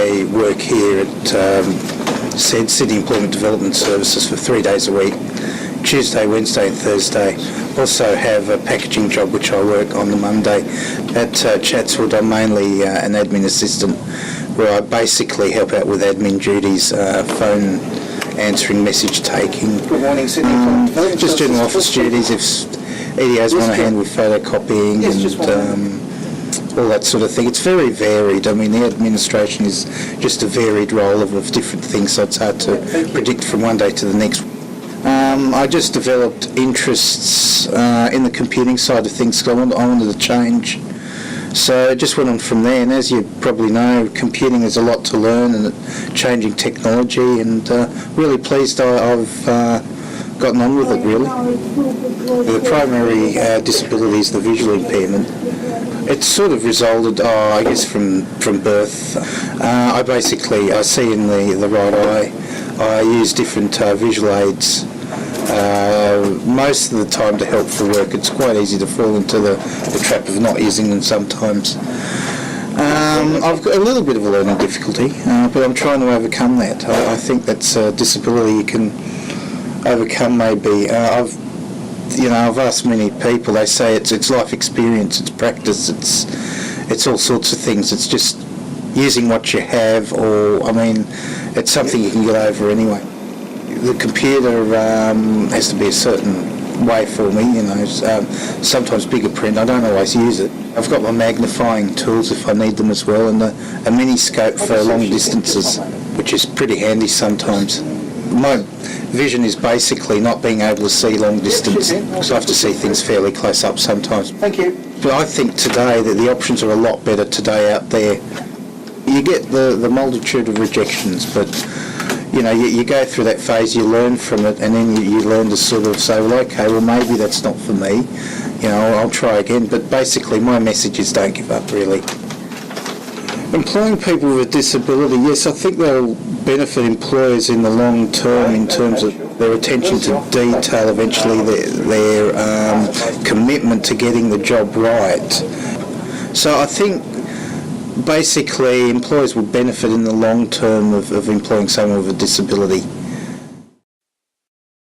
I work here at Sydney Employment Development Services for 3 days a week, Tuesday, Wednesday and Thursday. Also have a packaging job which I work on the Monday. At Chatswood I'm mainly an admin assistant, where I basically help out with admin duties, phone answering, message taking. Good morning, Sydney. Just doing office duties if EDOs want a hand with photocopying and all that sort of thing. It's very varied. I mean, the administration is just a varied role of different things, so it's hard to predict from one day to the next. I just developed interests in the computing side of things because I wanted to change. So it just went on from there, and as you probably know, computing is a lot to learn and changing technology, and really pleased I've gotten on with it, really. The primary disability is the visual impairment. It sort of resulted, I guess, from birth. I see in the right eye. I use different visual aids most of the time to help for work. It's quite easy to fall into the trap of not using them sometimes. I've got a little bit of a learning difficulty, but I'm trying to overcome that. I think that's a disability you can overcome maybe. I've asked many people, they say it's life experience, it's practice, it's all sorts of things. It's just using what you have, or, I mean, it's something you can get over anyway. The computer has to be a certain way for me, sometimes bigger print, I don't always use it. I've got my magnifying tools if I need them as well, and a mini scope for long distances, which is pretty handy sometimes. My vision is basically not being able to see long distance, because I have to see things fairly close up sometimes. Thank you. But I think today that the options are a lot better today out there. You get the multitude of rejections, but you go through that phase, you learn from it, and then you learn to sort of say, well, okay, well, maybe that's not for me. I'll try again. But basically, my message is don't give up, really. Employing people with a disability, yes, I think they'll benefit employers in the long term in terms of their attention to detail, eventually their commitment to getting the job right. So I think basically employers will benefit in the long term of employing someone with a disability.